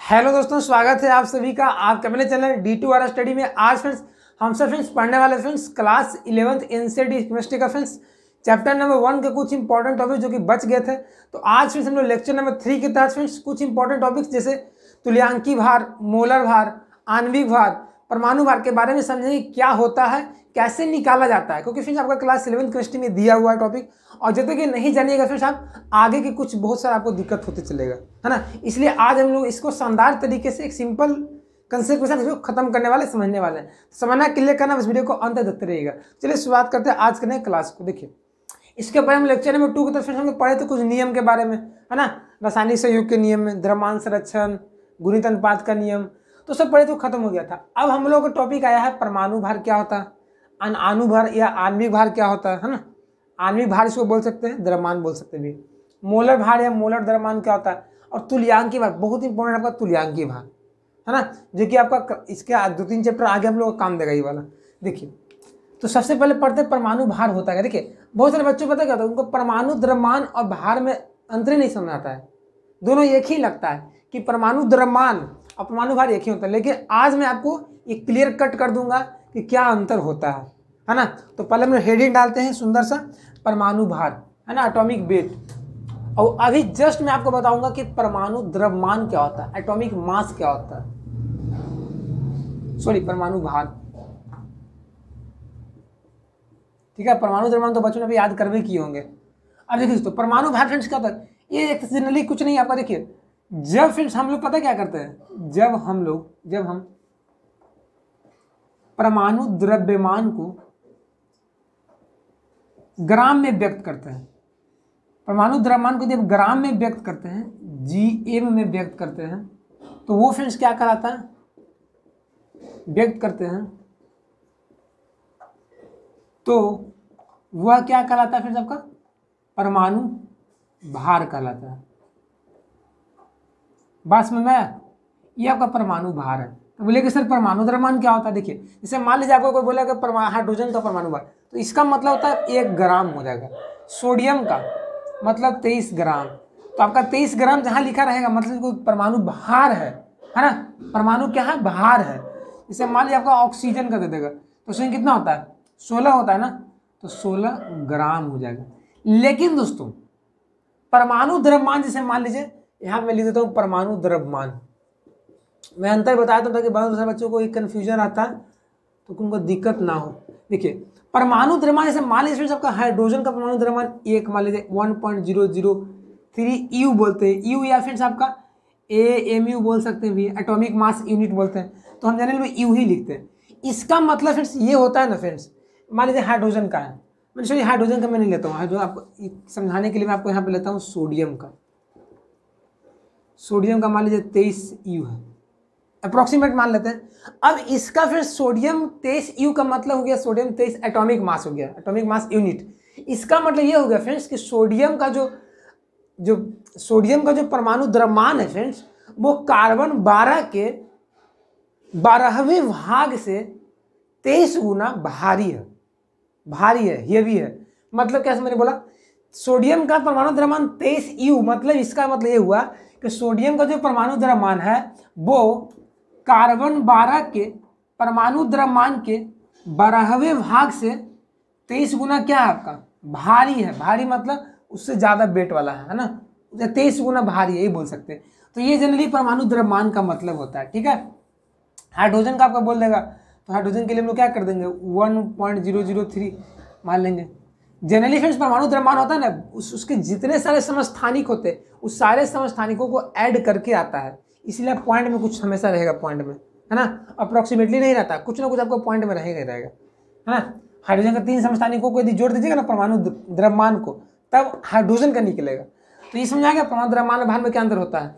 Hello दोस्तों, स्वागत है आप सभी का आपके अपने चैनल D2R स्टडी में। आज फ्रेंड्स हम सब पढ़ने वाले क्लास 11th एनसीईआरटी केमिस्ट्री का चैप्टर नंबर 1 के कुछ इंपॉर्टेंट टॉपिक जो कि बच गए थे। तो आज हम लोग लेक्चर नंबर 3 के तहत कुछ इंपॉर्टेंट टॉपिक्स जैसे तुल्यांकी भार, मोलर भार, आणविक भार, परमाणु भार के बारे में समझेंगे। क्या होता है, कैसे निकाला जाता है, क्योंकि आपका क्लास 11th केमिस्ट्री में दिया हुआ है टॉपिक, और जब तक ये नहीं जानिएगा आप आगे के कुछ बहुत सारा आपको दिक्कत होते चलेगा, है ना। इसलिए आज हम लोग इसको शानदार तरीके से एक सिंपल कंसेप्ट के साथ इसको खत्म करने वाले, समझने वाले हैं। समझना, क्लियर करना, इस वीडियो को अंत तक देखते रहिएगा। चलिए शुरुआत करते हैं आज के नए क्लास को। देखिए, इसके ऊपर हम लेक्चर नंबर 2 की तरफ हम लोग पढ़े थे कुछ नियम के बारे में, है ना। रासायनिक सहयोग के नियम में, द्रव्यमान संरक्षण, गुणित अनुपात का नियम, तो सब पढ़े तो खत्म हो गया था। अब हम लोग का टॉपिक आया है परमाणु भार क्या होता है, अणु या आणविक भार क्या होता है ना। आणविक भार इसको बोल सकते हैं, द्रव्यमान बोल सकते हैं भी। मोलर भार या मोलर द्रव्यमान क्या होता है, और तुल्यांकी भार, बहुत इंपॉर्टेंट आपका तुल्यांकी भार, है ना, जो कि आपका इसके 2-3 चैप्टर आगे हम लोग को काम देगा ये वाला। देखिए, तो सबसे पहले पढ़ते हैं परमाणु भार होता है। देखिए, बहुत सारे बच्चों को पता क्या होता है, उनको परमाणु द्रव्यमान और भार में अंतर ही नहीं समझ आता है। दोनों एक ही लगता है कि परमाणु द्रव्यमान और परमाणु भार एक ही होता है, लेकिन आज मैं आपको ये क्लियर कट कर दूंगा कि क्या अंतर होता है ना। तो पहले हम हेडिंग डालते हैं सुंदर सा, परमाणु भार, है ना, एटॉमिक वेट। और अभी जस्ट मैं आपको बताऊंगा कि परमाणु द्रव्यमान क्या होता है, एटॉमिक मास क्या होता है, सॉरी परमाणु भार, ठीक है। परमाणु द्रव्यमान तो बच्चों ने भी याद करवे किए होंगे। अब देखिए दोस्तों, परमाणु भार फ्रेंड्स क्या होता है, ये जनरली कुछ नहीं आपका। देखिए, जब फ्रेंड्स हम लोग पता क्या करते हैं, जब हम परमाणु द्रव्यमान को ग्राम में व्यक्त करते हैं, परमाणु द्रव्यमान को जब ग्राम में व्यक्त करते हैं, GM में व्यक्त करते हैं, तो वो फ्रेंड्स क्या कहलाता है, व्यक्त करते हैं, तो वह क्या कहलाता है फ्रेंड्स, आपका परमाणु भार कहलाता है। बात समझ में आया, ये आपका परमाणु भार है। तो बोले कि सर परमाणु द्रव्यमान क्या होता है। देखिए, जैसे मान लीजिए आपको कोई बोला कि हाइड्रोजन का परमाणु भार, तो इसका मतलब होता है 1 ग्राम हो जाएगा। सोडियम का मतलब 23 ग्राम, तो आपका 23 ग्राम जहाँ लिखा रहेगा मतलब कोई परमाणु भार है ना। परमाणु क्या है, भार है। जैसे मान लीजिए आपका ऑक्सीजन का दे देगा, तो उसमें कितना होता है, 16 होता है ना, तो 16 ग्राम हो जाएगा। लेकिन दोस्तों, परमाणु द्रव्यमान, जैसे मान लीजिए यहाँ मैं लिख देता हूँ परमाणु द्रव्यमान, मैं अंतर बताया था ताकि बहुत सारे बच्चों को एक कन्फ्यूजन आता है तो उनको दिक्कत ना हो। देखिए, परमाणु द्रव्यमान, जैसे मान लीजिए आपका हाइड्रोजन का परमाणु द्रव्यमान एक, मान लीजिए 1.003 EU बोलते हैं, EU या फिर आपका AMU बोल सकते हैं भी, एटॉमिक मास यूनिट बोलते हैं, तो हम जनरली में EU ही लिखते हैं। इसका मतलब फ्रेंड्स ये होता है ना फ्रेंड्स, मान लीजिए हाइड्रोजन का है, मैं सॉरी हाइड्रोजन का मैं नहीं लेता हूँ, हाइड्रोजन आपको समझाने के लिए मैं आपको यहाँ पे लेता हूँ सोडियम का। सोडियम का मान लीजिए 23 EU है, अप्रोक्सीमेट मान लेते हैं। अब इसका फिर सोडियम 23 EU का मतलब हो गया, सोडियम 23 एटॉमिक मास हो गया, एटॉमिक मास यूनिट। इसका मतलब ये हो गया फ्रेंड्स कि सोडियम का जो परमाणु द्रव्यमान है फ्रेंड्स, वो कार्बन 12 के 12वें भाग से 23 गुना भारी है, हेवी है। मतलब कैसे मैंने बोला, सोडियम का परमाणु द्रव्यमान 23 EU, मतलब इसका मतलब ये हुआ कि सोडियम का जो परमाणु द्रव्यमान है वो कार्बन 12 के परमाणु द्रव्यमान के 12वें भाग से 23 गुना क्या है आपका, भारी है। भारी मतलब उससे ज़्यादा वेट वाला है ना, 23 गुना भारी है, ये बोल सकते हैं। तो ये जनरली परमाणु द्रव्यमान का मतलब होता है, ठीक है। हाइड्रोजन का आपका बोल देगा, तो हाइड्रोजन के लिए हम लोग क्या कर देंगे, 1.003 मान लेंगे। जनरली फ्रेंड्स परमाणु द्रव्यमान होता है ना, उसके जितने सारे समस्थानिक होते हैं, उस सारे समस्थानिकों को ऐड करके आता है, इसलिए पॉइंट में कुछ हमेशा रहेगा, पॉइंट में, है ना, अप्रोक्सीमेटली नहीं रहता, कुछ ना कुछ आपको पॉइंट में रहेगा, है ना। हाइड्रोजन का 3 समस्थानिकों को यदि जोड़ दीजिएगा ना परमाणु द्रव्यमान को, तब हाइड्रोजन का निकलेगा। तो ये समझा गया परमाणु द्रव्यमान और भार में क्या अंतर होता है,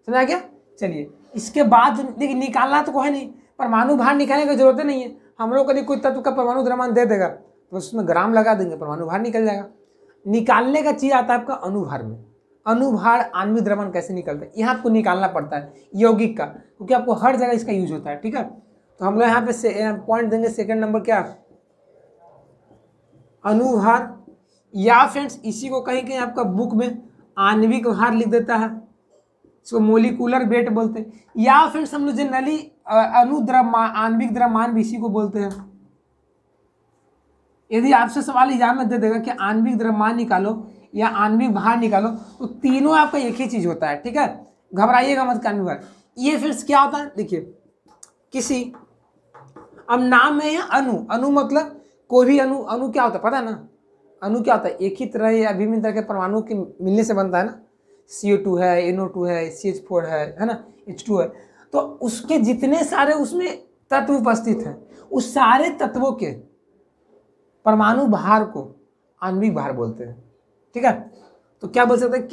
समझा गया। चलिए, इसके बाद देखिए, निकालना तो कोई नहीं, परमाणु भार निकालने की जरूरत नहीं है। हम लोग यदि कोई तत्व का परमाणु द्रव्यमान दे देगा तो उसमें ग्राम लगा देंगे, परमाणु भार निकल जाएगा। निकालने का चीज आता है आपका अणुभार में। अणुभार, आणविक द्रव्यमान कैसे निकलता है, यहाँ आपको निकालना पड़ता है यौगिक का, क्योंकि आपको हर जगह इसका यूज होता है, ठीक है। तो हम लोग यहाँ पे पॉइंट देंगे, सेकंड नंबर क्या, अणुभार, या फ्रेंड्स इसी को कहीं कहीं आपका बुक में आणविक भार लिख देता है, इसको मोलिकुलर वेट बोलते हैं, या फिर हम लोग जनरली अनुद्रव्यमान आणविक द्रव्यमान भी इसी को बोलते हैं। यदि आपसे सवाल एग्जाम में दे देगा कि आणविक द्रव्यमान निकालो या आणविक भार निकालो, तो तीनों आपका एक ही चीज होता है, ठीक है, घबराइएगा मत। आणविक भार ये फिर क्या होता है, देखिए किसी, अब नाम में है अणु, अणु मतलब कोई भी अणु, अणु क्या होता है पता है ना, अणु क्या होता है, एक ही तरह या विभिन्न तरह के परमाणु के मिलने से बनता है ना, CO2 है, NO2 है, CH4 है ना, H2 है, तो उसके जितने सारे उसमें तत्व उपस्थित हैं, उस सारे तत्वों के परमाणु भार को आणविक भार बोलते हैं, ठीक है। तो क्या बोल सकते हैं,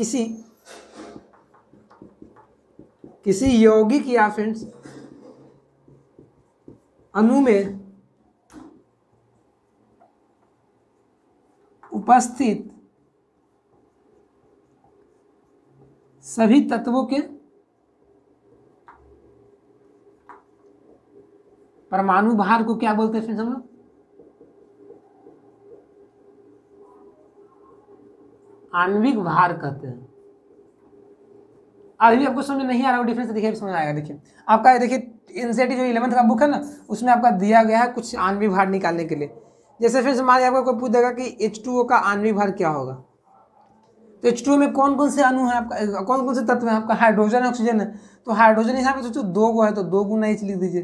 किसी यौगिक या फिर अणु में उपस्थित सभी तत्वों के परमाणु भार को क्या बोलते हैं फिर हम लोग, आणविक भार कहते हैं। अभी आपको समझ नहीं आ रहा, डिफरेंस देखिए समझ आएगा। देखिए आपका, देखिए एनसीईआरटी जो 11th का बुक है ना, उसमें आपका दिया गया है कुछ आणविक भार निकालने के लिए। जैसे फिर हमारे आपको कोई पूछ देगा कि H2O का आणविक भार क्या होगा, तो H2O में कौन कौन से अणु है आपका, कौन कौन से तत्व है आपका, हाइड्रोजन ऑक्सीजन है, तो हाइड्रोजन यहाँ पे सोचो 2 गो है तो 2 गुना H लिख दीजिए,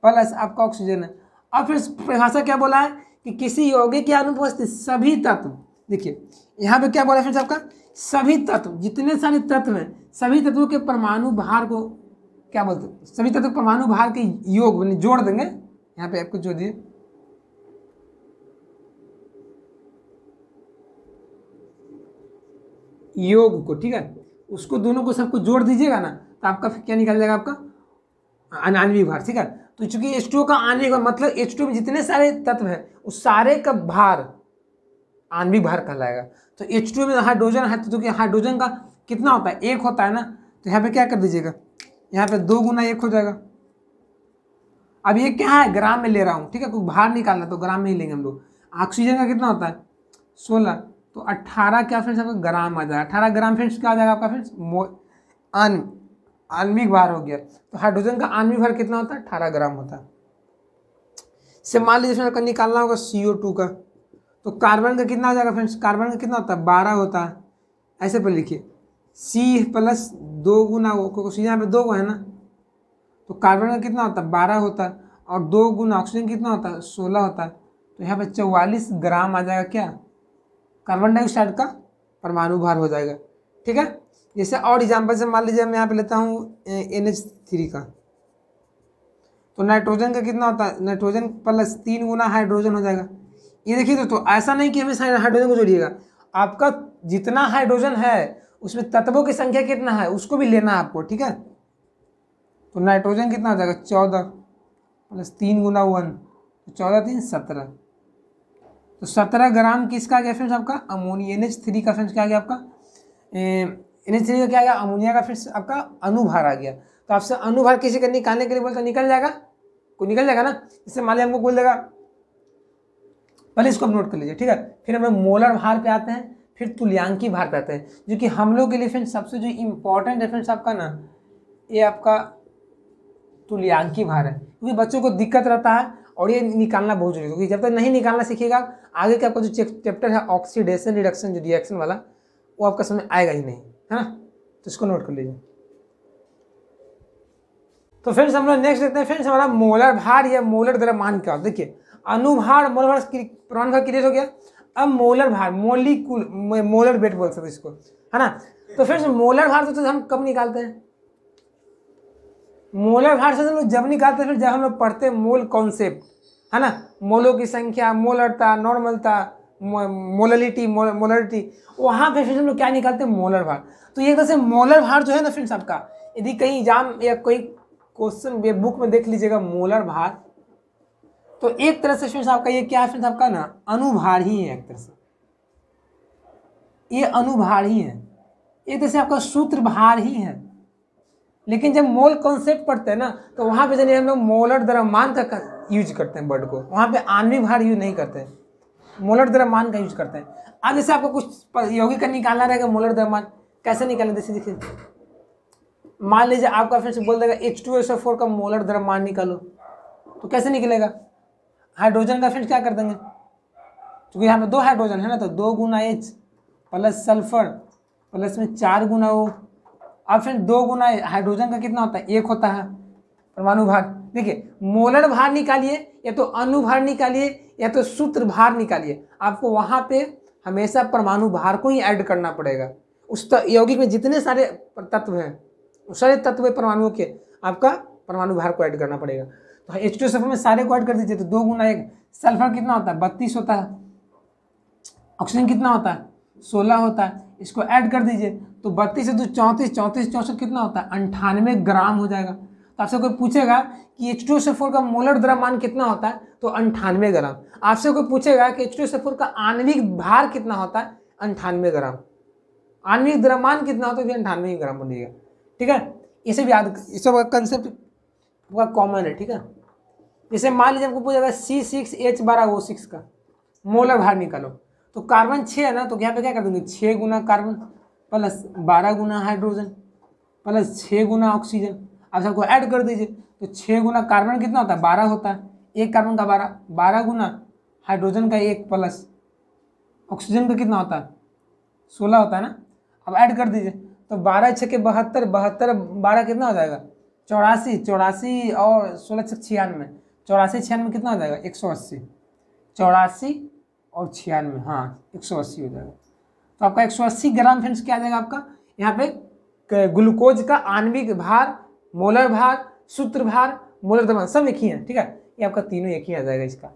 प्लस आपका ऑक्सीजन है। अब फिर परिभाषा क्या बोला है कि किसी यौगिक के अनुपस्थित सभी तत्व, देखिए यहाँ पे क्या बोला है फिर आपका, सभी तत्व, जितने सारे तत्व हैं सभी तत्वों के परमाणु भार को क्या बोलते हैं, सभी तत्व परमाणु भार के योग जोड़ देंगे, यहाँ पे आपको जोड़ दिए योग को, ठीक है, उसको दोनों को सबको जोड़ दीजिएगा ना, तो आपका क्या निकल जाएगा, आपका आणविक भार, ठीक है। तो चूंकि H2O का आणविक भार मतलब H2O में जितने सारे तत्व हैं उस सारे का भार आणविक भार कहलाएगा। तो H2O में हाइड्रोजन है, तो हाइड्रोजन का कितना होता है, 1 होता है ना, तो यहाँ पे क्या कर दीजिएगा, यहाँ पे 2 गुना 1 हो जाएगा। अब ये क्या है, ग्राम में ले रहा हूँ, ठीक है, कोई भार निकालना तो ग्राम में ही लेंगे हम लोग। ऑक्सीजन का कितना होता है 16, तो 18 क्या फ्रेंड्स आपका ग्राम आ जाएगा, 18 ग्राम फ्रेंड्स क्या आ जाएगा आपका फ्रेंड्स आणविक भार हो गया। तो हाइड्रोजन का आणविक भार कितना होता है, 18 ग्राम होता है। से मान लीजिए आपका निकालना होगा CO2 का, तो कार्बन का कितना आ जाएगा फ्रेंड्स, कार्बन का कितना होता है 12 होता है, ऐसे पर लिखिए C प्लस 2 गुना ऑक्सीजन, यहाँ पे 2 है ना, तो कार्बन का कितना होता है 12 होता है, और 2 गुना ऑक्सीजन कितना होता है 16 होता है, तो यहाँ पे 44 ग्राम आ जाएगा क्या, कार्बन डाइऑक्साइड का परमाणु भार हो जाएगा, ठीक है। जैसे और एग्जाम्पल से मान लीजिए मैं यहाँ पे लेता हूँ NH3 का, तो नाइट्रोजन का कितना होता है, नाइट्रोजन प्लस 3 गुना हाइड्रोजन हो जाएगा। ये देखिए तो ऐसा नहीं कि हमेशा हाइड्रोजन को जोड़िएगा, आपका जितना हाइड्रोजन है उसमें तत्वों की संख्या कितना है उसको भी लेना है आपको, ठीक है। तो नाइट्रोजन कितना हो जाएगा 14 प्लस 3 गुना 1, तो 14 3 17, तो 17 ग्राम किसका आ गया फ्रेंड्स आपका अमोनिया, NH3 का फ्रेंड्स क्या आ गया आपका NH3 का क्या आ गया अमोनिया का फ्रेंड्स आपका अनुभार आ गया। तो आपसे अनुभार किसी का निकालने के लिए बोलता निकल जाएगा, कोई निकल जाएगा ना। इससे मान लिया हमको बोल देगा, पहले इसको नोट कर लीजिए, ठीक है। फिर हम लोग मोलर भार पे आते हैं, फिर तुल्यांकी भार पे आते हैं, जो कि हम लोग के लिए फ्रेंड्स सबसे जो इम्पोर्टेंट है फ्रेंड्स आपका ना, ये आपका तुल्यांकी भार है, क्योंकि बच्चों को दिक्कत रहता है और ये निकालना बहुत जरूरी है, क्योंकि जब तक नहीं निकालना सीखिएगा आगे का आपका जो चैप्टर है ऑक्सीडेशन रिडक्शन जो रिएक्शन वाला, वो आपका समझ आएगा ही नहीं, है ना। तो इसको नोट कर लीजिए। तो फ्रेंड्स हम लोग नेक्स्ट देखते हैं फ्रेंड्स हमारा मोलर भार या मोलर द्रव्यमान क्या होता है। देखिए अनुभार मोलर भार परमाणु भार क्लियर हो गया। अब मोलर भार मोलिकुल मोलर वेट बोल सकते इसको, है ना। तो फ्रेंड्स मोलर भार तो हम कब निकालते हैं, मोलर भार से हम लोग जब निकालते हैं फिर जब हम लोग पढ़ते हैं मोल कॉन्सेप्ट, है ना, मोलों की संख्या, मोलरता, नॉर्मलता, मोलरिटी, वहाँ पे फिर हम लोग क्या निकालते हैं मोलर भार। तो ये तरह से मोलर भार जो है ना फ्रेंड्स आपका, यदि कहीं एग्जाम या कोई क्वेश्चन बुक में देख लीजिएगा मोलर भार, तो एक तरह से फ्रेंड्स आपका ये क्या है फ्रेंड्स आपका ना अनुभार ही है, एक तरह से ये अनुभार ही है, एक तरह से आपका सूत्र भार ही है। लेकिन जब मोल कॉन्सेप्ट पढ़ते हैं ना तो वहाँ पे जब हम लोग मोलर द्रव्यमान का यूज करते हैं वर्ड को, वहाँ पे आणविक भार यूज नहीं करते हैं, मोलर द्रव्यमान का यूज करते हैं। अब जैसे आपको कुछ यौगिक का निकालना रहेगा मोलर द्रव्यमान, कैसे निकालें जैसे देखिए मान लीजिए आपका फ्रेंड्स बोल देगा H2SO4 का मोलर द्रव्यमान निकालो, तो कैसे निकलेगा? हाइड्रोजन का फ्रेंड्स क्या कर देंगे, क्योंकि यहाँ पे 2 हाइड्रोजन है ना, तो 2 गुना H प्लस सल्फर प्लस में 4 गुना O। अब फ्रेंड्स 2 गुना हाइड्रोजन का कितना होता है? 1 होता है परमाणु भार। देखिए मोलर भार निकालिए या तो अनुभार निकालिए या तो सूत्र भार निकालिए, आपको वहाँ पे हमेशा परमाणु भार को ही ऐड करना पड़ेगा। उस यौगिक में जितने सारे तत्व हैं, उस सारे तत्व परमाणुओं के आपका परमाणु भार को ऐड करना पड़ेगा। तो H2SO4 में सारे को ऐड कर दीजिए, तो 2 गुना 1, सल्फर कितना होता है? 32 होता है। ऑक्सीजन कितना होता है? 16 होता है। इसको ऐड कर दीजिए, तो 32 से 2 34, 34 64 कितना होता है? 98 ग्राम हो जाएगा। तो आपसे कोई पूछेगा कि H2SO4 का मोलर द्रव्यमान कितना होता है, तो 98 ग्राम। आपसे कोई पूछेगा कि H2SO4 का आणविक भार कितना होता है, 98 ग्राम। आणविक द्रव्यमान कितना होता है, 98 ग्राम बनेगा। ठीक है, इसे भी याद, इस सब का कंसेप्ट आपका कॉमन है। ठीक है, जैसे मान लीजिए हमको पूछेगा C6H12O6 का मोलर भार निकालो, तो कार्बन 6 है ना, तो यहाँ पे क्या कर देंगे? 6 गुना कार्बन प्लस 12 गुना हाइड्रोजन प्लस 6 गुना ऑक्सीजन। आप सबको ऐड कर दीजिए, तो 6 गुना कार्बन कितना होता है? 12 होता है। एक कार्बन का 12, 12 गुना हाइड्रोजन का 1 प्लस ऑक्सीजन का कितना होता है? 16 होता है ना। अब ऐड कर दीजिए, तो 12 6 के 72, 72 12 कितना हो जाएगा? 84, 84 और 16 6 96, 84 96 कितना हो जाएगा? 180। 84 और 96, हाँ 180 हो जाएगा। तो आपका 180 ग्राम फ्रेंड्स क्या आ जाएगा आपका? यहाँ पे ग्लूकोज का आणविक भार, मोलर भार, सूत्र भार, मोलर द्रव्यमान सब एक ही है। ठीक है, ये आपका तीनों एक ही आ जाएगा। इसका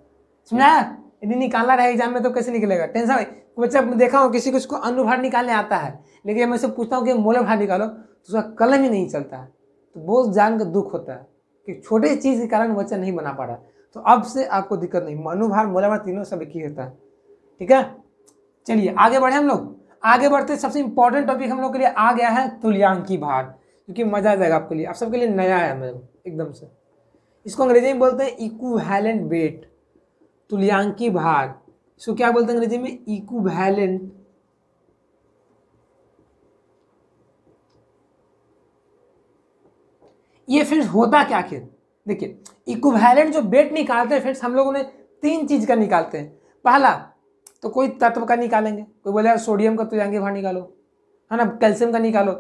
समझाया? यदि निकालना रहे एग्जाम में तो कैसे निकलेगा? टेंशन बच्चा देखा हो किसी को इसको अनुभार निकालने आता है, लेकिन मैं से पूछता हूँ कि मोलर भार निकालो तो उसका कलम ही नहीं चलता है, तो बहुत जान का दुख होता है कि छोटे चीज़ के कारण बच्चा नहीं बना पा रहा। तो अब से आपको दिक्कत नहीं, अनुभार मोलर भार तीनों सब एक ही होता है। ठीक है, चलिए आगे बढ़े हम लोग। आगे बढ़ते सबसे इंपॉर्टेंट टॉपिक हम लोग के लिए आ गया है तुल्यांकी भार, क्योंकि मजा आ जाएगा आपके लिए, आप सबके लिए नया है मेरे एकदम से। इसको अंग्रेजी में बोलते हैं इक्विवेलेंट वेट, तुल्यांकी भार। इसको क्या बोलते हैं अंग्रेजी में? इक्विवेलेंट ये फ्रेंड्स होता क्या आखिर? देखिए इक्विवेलेंट जो वेट निकालते हैं फ्रेंड्स, हम लोगों ने 3 चीज का निकालते हैं। पहला तो कोई तत्व का निकालेंगे, कोई बोले सोडियम का तुल्यांकी भार निकालो, है ना, कैल्शियम का निकालो,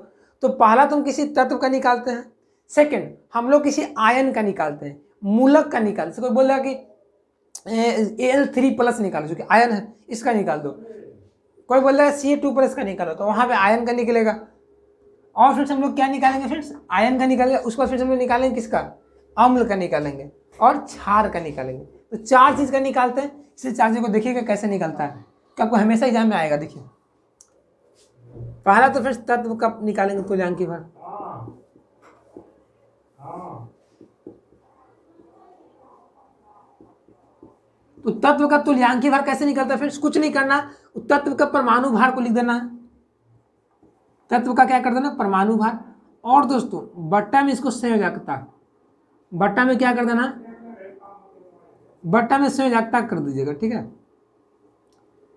तो पहला तुम किसी तत्व का निकालते हैं। सेकंड हम लोग किसी आयन का निकालते हैं, मूलक का निकालते हैं। कोई बोल रहा है कि Al3+ निकालो जो कि आयन है, इसका निकाल दो। कोई बोल रहा है Ca2+ का निकालो, तो वहां पे आयन का निकलेगा। और फिर हम लोग क्या निकालेंगे फ्रेंड्स? आयन का निकालेंगे। उसके बाद फिर हम लोग निकालेंगे किसका? अम्ल का निकालेंगे और क्षार का निकालेंगे। तो 4 चीज का निकालते हैं। इसे 4 चीज को देखिएगा कैसे निकलता है, कि आपको हमेशा एग्जाम में आएगा। देखिए पहला तो फिर तत्व का निकालेंगे तुल्यांकी भार। तो तत्व का तुल्यांकी भार कैसे निकलता है फ्रेंड्स? कुछ नहीं करना, तत्व का परमाणु भार को लिख देना है। तत्व का क्या कर देना? परमाणु भार। और दोस्तों बट्टा में इसको संयोजकता, बट्टा में क्या कर देना? बट्टा में संयोजकता कर दीजिएगा। ठीक है,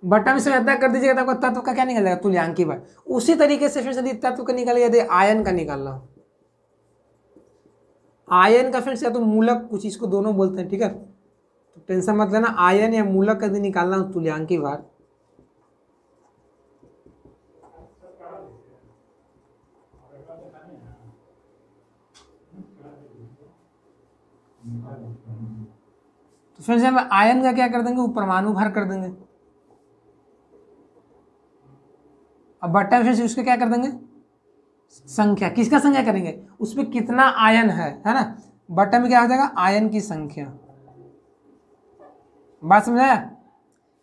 बट्टा में संयोजकता कर दीजिएगा तो आपका तत्व का क्या निकल जाएगा? तुल्यांकी भार। उसी तरीके से फिर यदि तत्व का निकाले, यदि आयन का निकालना हो, आयन का फ्रेंड्स या तो मूलक, कुछ इसको दोनों बोलते हैं। ठीक है, तो टेंशन मत लेना, आयन या मूलक यदि निकालना हो तुल्यांकी भार, तो फ्रेंड्स हम आयन का क्या कर देंगे? वो परमाणु भार कर देंगे। अब बट्टा में फिर उसका क्या कर देंगे? संख्या। किसका संख्या करेंगे? उसमें कितना आयन है ना। बट्टा में क्या हो जाएगा? आयन की संख्या। बात समझ आया?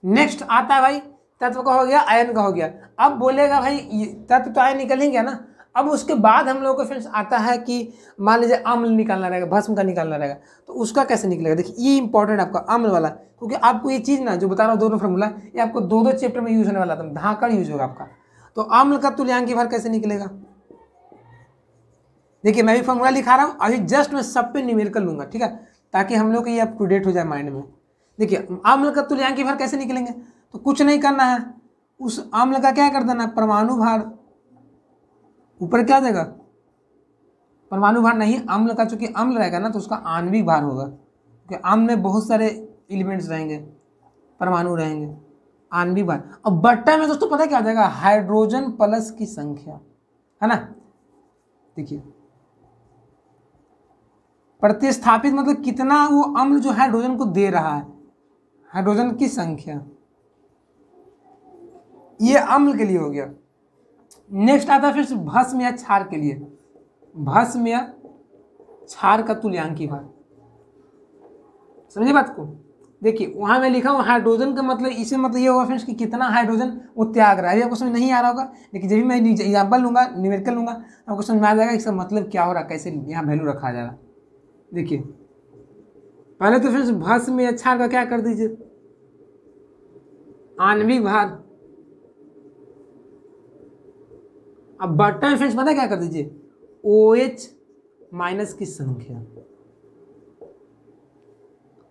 नेक्स्ट आता है भाई, तत्व का हो गया, आयन का हो गया। अब बोलेगा भाई तत्व तो आयन निकलेंगे ना। अब उसके बाद हम लोग को फ्रेंड्स आता है कि मान लीजिए अम्ल निकालना रहेगा, भस्म का निकालना रहेगा, तो उसका कैसे निकलेगा? देखिए ये इंपॉर्टेंट आपका अम्ल वाला, क्योंकि आपको ये चीज़ ना जो बता रहा हूँ दोनों फॉर्मूला, ये आपको 2 चैप्टर में यूज होने वाला था, धाकड़ यूज होगा आपका। तो अम्ल का तुल्यांकी भार कैसे निकलेगा? देखिए मैं भी फॉर्मूला लिखा रहा हूँ अभी, जस्ट मैं सब पे न्यूमेरिकल लूंगा। ठीक है, ताकि हम लोग को ये अप टू डेट हो जाए माइंड में। देखिए अम्ल का तुल्यांकी भार कैसे निकलेंगे? तो कुछ नहीं करना है, उस अम्ल का क्या कर देना? परमाणु भार ऊपर क्या देगा? परमाणु भार नहीं, अम्ल का चूंकि अम्ल रहेगा ना तो उसका आणविक भार होगा, क्योंकि अम्ल में बहुत सारे एलिमेंट्स रहेंगे, परमाणु रहेंगे, आणविक भार। अब बट्टा में दोस्तों पता क्या आ जाएगा, हाइड्रोजन प्लस की संख्या, है ना। देखिए प्रतिस्थापित मतलब कितना वो अम्ल जो हाइड्रोजन को दे रहा है, हाइड्रोजन की संख्या, ये अम्ल के लिए हो गया। नेक्स्ट आता है फिर भस्म या क्षार के लिए, भस्म या क्षार का तुल्यांकी भार। समझिए बात को। देखिए वहां मैं लिखा हूँ हाइड्रोजन का मतलब, इसे मतलब ये होगा फ्रेंड्स कि कितना हाइड्रोजन वो त्याग रहा है। आपको समझ नहीं आ रहा होगा, लेकिन जब भी मैं एग्जाम्पल लूंगा, न्यूमेरिकल लूंगा, आपको समझ में आ जाएगा इसका मतलब क्या हो रहा है, कैसे यहाँ वैल्यू रखा जाएगा। देखिए पहले तो फ्रेंड्स भस्म या क्षार का क्या कर दीजिए, आणविक भार। अब बट्टा में फ्रेंड्स पता क्या कर दीजिए, OH माइनस की संख्या,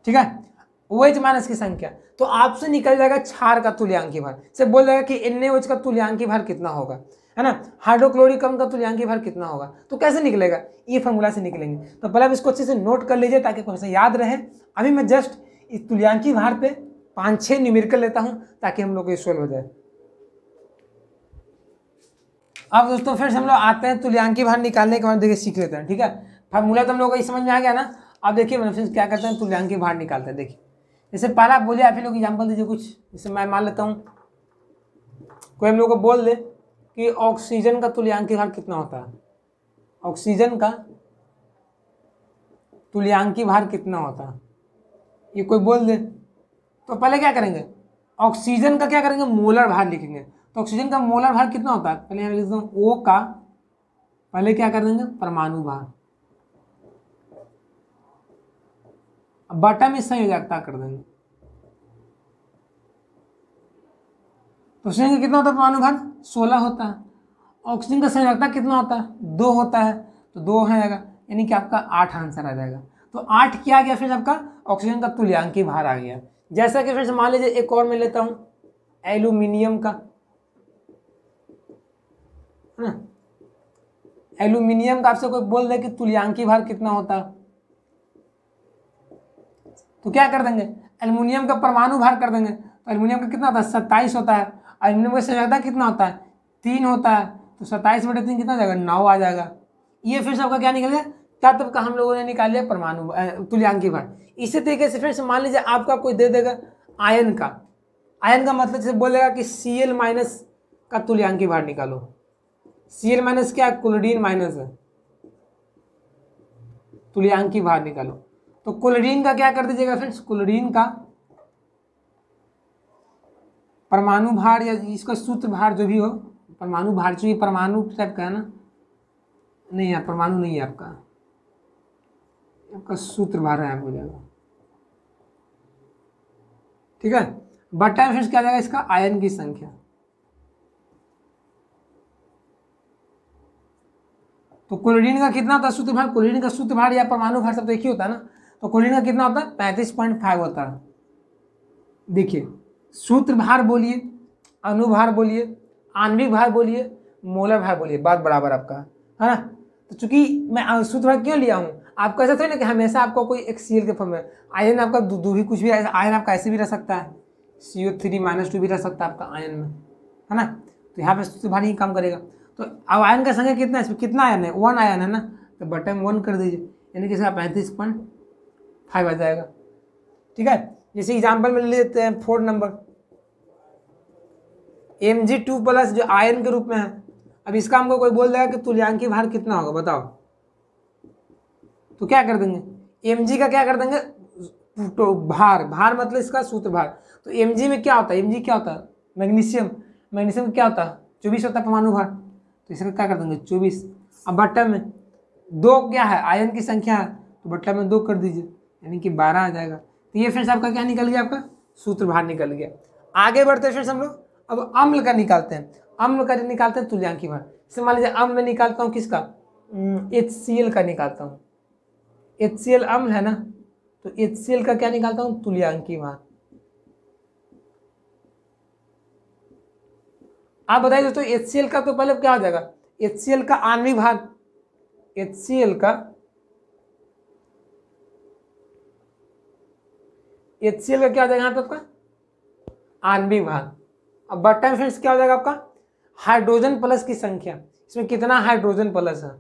ठीक है, OH माइनस की संख्या। तो आपसे निकल जाएगा क्षार का तुल्यांकी भार, से बोल जाएगा कि NaOH का तुल्यांकी भार कितना होगा, है ना। हाइड्रोक्लोरिक अम्ल का तुल्यांकी भार कितना होगा, तो कैसे निकलेगा, ये फॉर्मूला से निकलेंगे। तो पहले आप इसको अच्छे से नोट कर लीजिए ताकि हमेशा याद रहे। अभी मैं जस्ट इस तुल्यांकी भार पे 5-6 न्यूमेरिकल लेता हूं ताकि हम लोग को सोल्व हो जाए। अब दोस्तों फिर हम लोग आते हैं तुल्यांकी भार निकालने के बाद, देखिए सीख लेते हैं, ठीक है। फॉर्मूला तो हम लोग को समझ में आ गया ना। अब देखिए फ्रेंड्स क्या करते हैं, तुल्यांकी भार निकालते हैं। देखिए जैसे पहला बोलिए, आप ही लोग एग्जाम्पल दीजिए कुछ, जैसे मैं मान लेता हूँ, कोई हम लोग को बोल दे कि ऑक्सीजन का तुल्यांकी भार कितना होता है, ऑक्सीजन का तुल्यांकी भार कितना होता है, ये कोई बोल दे, तो पहले क्या करेंगे, ऑक्सीजन का क्या करेंगे, मोलर भार लिखेंगे। तो ऑक्सीजन का मोलर भार कितना होता है, पहले यहाँ लिख देता हूँ O का, पहले क्या कर देंगे, परमाणु भार, अब बटा में संयोजकता कर देंगे। तो ऑक्सीजन का कितना होता है परमाणु भार, 16 होता है। ऑक्सीजन का संयोजकता कितना होता है, 2 होता है, तो 2 है आएगा, यानी कि आपका 8 आंसर आ जाएगा। तो 8 क्या आ गया फिर आपका ऑक्सीजन का तुल्यांकी भार आ गया। जैसा कि फिर मान लीजिए एक और मैं लेता हूं एल्यूमिनियम का, है ना। एल्यूमिनियम का आपसे कोई बोल दे कि तुल्यांकी भार कितना होता है, तो क्या कर देंगे, एल्यूमिनियम का परमाणु भार कर देंगे। तो एल्यूमिनियम का कितना होता है, 27 होता है। एल्यूमिनियम का संयोजकता कितना होता है, 3 होता है। तो 27/3 कितना आ जाएगा, 9 आ जाएगा। ये फिर सबका क्या निकल गया, तत्व का हम लोगों ने निकाल लिया परमाणु तुल्यांकी भार। इसी तरीके से फिर मान लीजिए आपका कोई दे देगा आयन का, आयन का मतलब जैसे बोलेगा कि Cl- का तुल्यांकी भार निकालो। Cl- क्या, क्लोरीन माइनस है, तुल्यांकी भार निकालो। तो क्लोरीन का क्या कर दीजिएगा फ्रेंड्स, क्लोरीन का परमाणु भार या इसका सूत्र भार जो भी हो, परमाणु भार चाहिए, परमाणु टाइप का है ना, नहीं है परमाणु नहीं है आपका, आपका सूत्र भार है हो जाएगा, ठीक है। बटा फिर क्या जाएगा इसका आयन की संख्या। तो क्लोरीन का कितना होता है सूत्र भार, क्लोरीन का सूत्र भार या परमाणु भार सब तो एक ही होता है ना। तो क्लोरीन का कितना होता है, 35.5 होता है। देखिए सूत्र भार बोलिए, अनुभार बोलिए, आणविक भार बोलिए, मोलर भार बोलिए, बात बराबर आपका है ना। तो चूंकि मैं सूत्र भार क्यों लिया हूँ, आपको ऐसा थोड़ी ना कि हमेशा आपको कोई एक Cl के फॉर्म में, आयन आपका दो भी कुछ भी, आयन आपका ऐसे भी रह सकता है, CO3- भी रह सकता है आपका आयन में, है ना। तो यहाँ पे सूत्र भार ही काम करेगा। तो अब आयन का संख्या कितना है, इसमें कितना आयन है, 1 आयन है ना, तो बटे में 1 कर दीजिए, यानी कि इसका 35.5 आ जाएगा, ठीक है। जैसे एग्जाम्पल में ले लेते हैं 4 नंबर Mg2+ जो आयन के रूप में है। अब इसका हमको कोई बोल देगा कि तुल्यांकी भार कितना होगा बताओ, तो क्या कर देंगे, Mg का क्या कर देंगे, तो भार, भार मतलब इसका सूत्र भार। तो Mg में क्या होता है, Mg क्या होता है, मैग्नीशियम, मैग्नीशियम क्या होता है, 24 होता है परमाणु भार। तो इसका क्या कर देंगे 24। अब बट्टा में 2 क्या है, आयन की संख्या है, तो बट्टा में 2 कर दीजिए, यानी कि 12 आ जाएगा। तो ये फिर आपका क्या निकल गया, आपका सूत्र भार निकल गया। आगे बढ़ते फिर हम लोग अब अम्ल का निकालते हैं, अम्ल का निकालते हैं तुल्यांकी भार। जैसे मान लीजिए अम्ल में निकालता हूँ किसका, HCl का निकालता हूँ, HCl अम्ल है ना, तो HCl का क्या निकालता हूँ, तुल्यांकी भार। आप बताइए दोस्तों HCl का तो पहले क्या हो जाएगा, HCl का आणविक भार, HCl का क्या हो जाएगा यहाँ पे आपका आणविक भार। अब बटा में फ्रेंड्स क्या हो जाएगा आपका हाइड्रोजन प्लस की संख्या, इसमें कितना हाइड्रोजन प्लस है,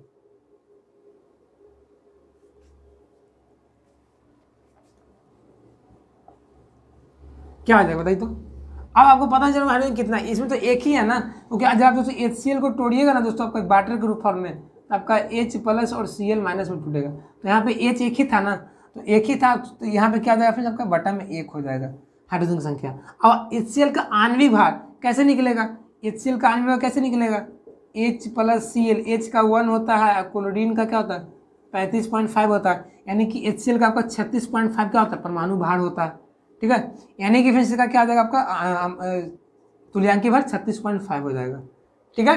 क्या आ जाएगा बताइए। तो अब आपको पता चलेगा हाइड्रोजन कितना है, इसमें तो एक ही है ना, क्योंकि आज आप दोस्तों HCl को तोड़िएगा ना दोस्तों आपका वाटर के रूप फॉर्म में, तो आपका H प्लस और Cl माइनस में टूटेगा। तो यहाँ पे H एक ही था ना, तो एक ही था, तो यहाँ पे क्या आ जाएगा फिर आपका बटा में 1 हो जाएगा हाइड्रोजन की संख्या। अब HCl का आणविक भार कैसे निकलेगा, HCl का आणविक भार कैसे निकलेगा, H प्लस Cl, H का 1 होता है, क्लोरीन का क्या होता है 35.5 होता है, यानी कि HCl का आपका 36.5 क्या होता है परमाणु भार होता है, ठीक है। यानी कि फिर इसका क्या आ जाएगा आपका तुल्यांकी भार 36.5 हो जाएगा, ठीक है।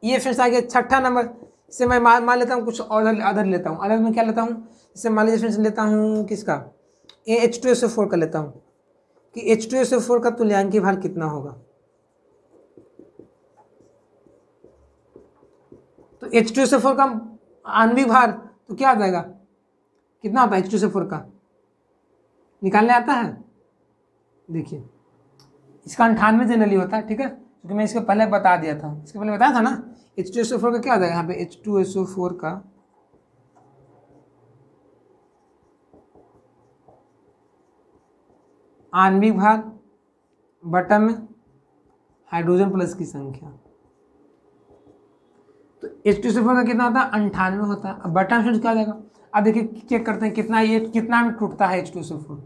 ये फिर आ गया छठा नंबर। इससे मैं मान लेता हूँ कुछ और अदर लेता हूँ, अदर में क्या लेता हूँ, इससे मान लीजिए फिर लेता हूँ किसका H2SO4 का लेता हूँ कि H2SO4 का तुल्यांकी भार कितना होगा। तो H2SO4 का आणविक भार तो क्या आ जाएगा, कितना होता है H2SO4 का, निकालने आता है, देखिए इसका 98 जनरली होता है, ठीक है, क्योंकि मैं इसको पहले बता दिया था, इसके पहले बताया था ना। H2SO4 का क्या आ जाएगा यहाँ पे, H2SO4 का आणविक भार बटा में हाइड्रोजन प्लस की संख्या। तो H2SO4 का कितना होता है 98 होता है। अब बटा में क्या हो जाएगा, अब देखिए चेक करते हैं कितना ये कितना में टूटता है H2SO4।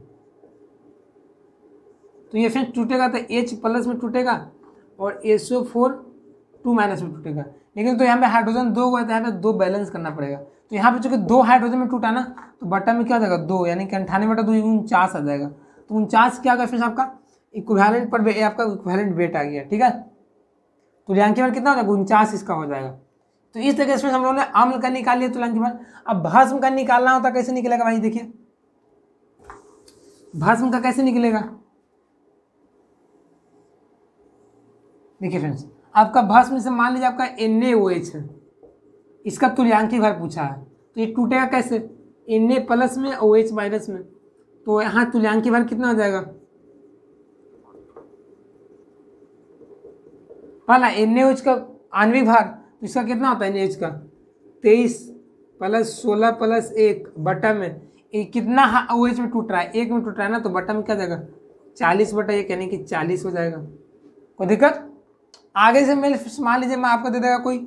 तो ये फिर टूटेगा तो H प्लस में टूटेगा और SO4 2 माइनस में टूटेगा, लेकिन तो यहाँ पे हाइड्रोजन 2 हुआ है, तो यहाँ पे 2 बैलेंस करना पड़ेगा। तो यहाँ पे चूंकि 2 हाइड्रोजन में टूटा ना, तो बटा में क्या हो जाएगा 2, यानी कि 98 बटा 2 49 आ जाएगा। तो 49 क्या होगा फिर आपका इक्विवेलेंट पर आपका इक्विवेलेंट वेट आ गया, ठीक है। तुल्यांकी भार कितना हो जाएगा 49 इसका हो जाएगा। तो इस तरीके से हम लोगों ने अम्ल का निकाल लिया तुल्यांकी भार। अब भस्म का निकालना होता कैसे निकलेगा भाई, देखिए भस्म का कैसे निकलेगा, देखिए फ्रेंड्स आपका भस्म से मान लीजिए आपका NaOH है, इसका तुल्यांकी भार पूछा है, तो ये टूटेगा कैसे Na प्लस में OH माइनस में, तो यहाँ तुल्यांकी भार कितना हो जाएगा, पहला NaOH का आणविक भार, तो इसका कितना होता है NaOH का 23 प्लस 16 प्लस 1 बटा में कितना OH में टूट रहा है, 1 में टूट रहा है ना, तो बटा में क्या जाएगा 40 बटा 1 यानी कि 40 हो जाएगा। कोई दिक्कत, आगे से मैं मान लीजिए मैं आपको दे देगा कोई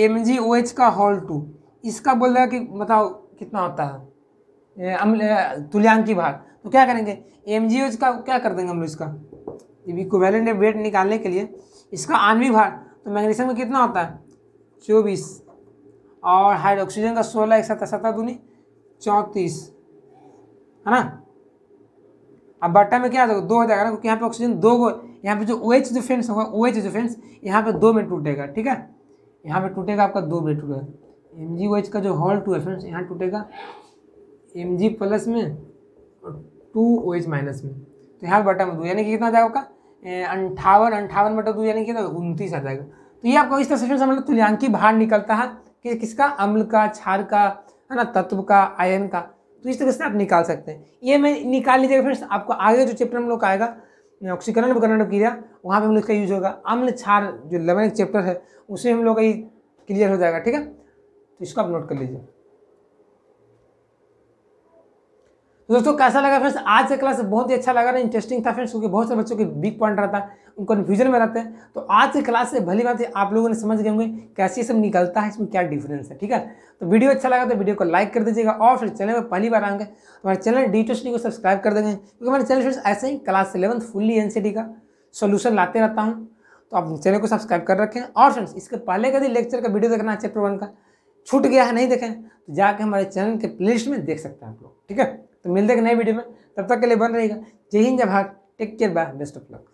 MgOH का होल 2, इसका बोल देगा कि बताओ कितना होता है अम्ल तुल्यांकी भार, तो क्या करेंगे MgOH का क्या कर देंगे हम लोग, इसका इक्विवेलेंट वेट निकालने के लिए इसका आणविक भार, तो मैग्नीशियम में कितना होता है 24 और हाइड्रोक्सीजन का 16, 1 7 7 दूनी 34 है ना। अब बट्टा में क्या आ जाएगा 2 हो जाएगा ना, क्योंकि यहाँ पे ऑक्सीजन 2 को, यहाँ पे जो OH जो फ्रेंड्स होगा OH जो फ्रेंड्स यहाँ पे 2 में टूटेगा, ठीक है, यहाँ पे टूटेगा आपका 2 में टूटेगा। MgOH का जो होल 2 है फ्रेंड्स यहाँ टूटेगा Mg प्लस में और 2OH माइनस में, तो यहाँ बटा में 2 यानी कि कितना आ जाएगा आपका 58 बटा 2 यानी कि 29 आ जाएगा। तो ये आपको इस तरह से फ्रेंड्स मतलब तुल्यांकी भार निकलता है कि किसका अम्ल का, क्षार का, है ना, तत्व का, आयन का। तो इस तरह से आप निकाल सकते हैं। ये मैं निकाल लीजिएगा फ्रेंड्स, आपको आगे जो चैप्टर हम लोग का आएगा ऑक्सीकरण विकरण क्रिया, वहाँ पे हम लोग का यूज होगा अम्ल क्षार, जो 11 चैप्टर है उसे हम लोग का क्लियर हो जाएगा, ठीक है। तो इसको आप नोट कर लीजिए। तो दोस्तों कैसा लगा फ्रेंड्स, आज का क्लास बहुत ही अच्छा लगा ना, इंटरेस्टिंग था फ्रेंड्स, क्योंकि बहुत सारे बच्चों के वीक पॉइंट रहता है, उनको कन्फ्यूजन में रहते हैं। तो आज की क्लास से भली बात है आप लोगों ने समझ गए होंगे कैसे सब निकलता है, इसमें क्या डिफरेंस है, ठीक है। तो वीडियो अच्छा लगा तो वीडियो को लाइक कर दीजिएगा, और फिर चैनल में पहली बार आएंगे तो हमारे चैनल D2 स्टडी को सब्सक्राइब कर देंगे, क्योंकि हमारे चैनल फ्रेंड्स ऐसे ही क्लास 11 फुल्ली NCERT का सोल्यूशन लाते रहता हूँ। तो आप चैनल को सब्सक्राइब कर रखें, और फ्रेंड्स इसके पहले का लेक्चर का वीडियो देखना चैप्टर 1 का छूट गया है, नहीं देखें तो जाकर हमारे चैनल के प्लेलिस्ट में देख सकते हैं आप लोग, ठीक है। तो मिलते हैं नए वीडियो में, तब तक के लिए बन रहेगा। जय हिंद, जय Bharat, take care, bye, best of luck.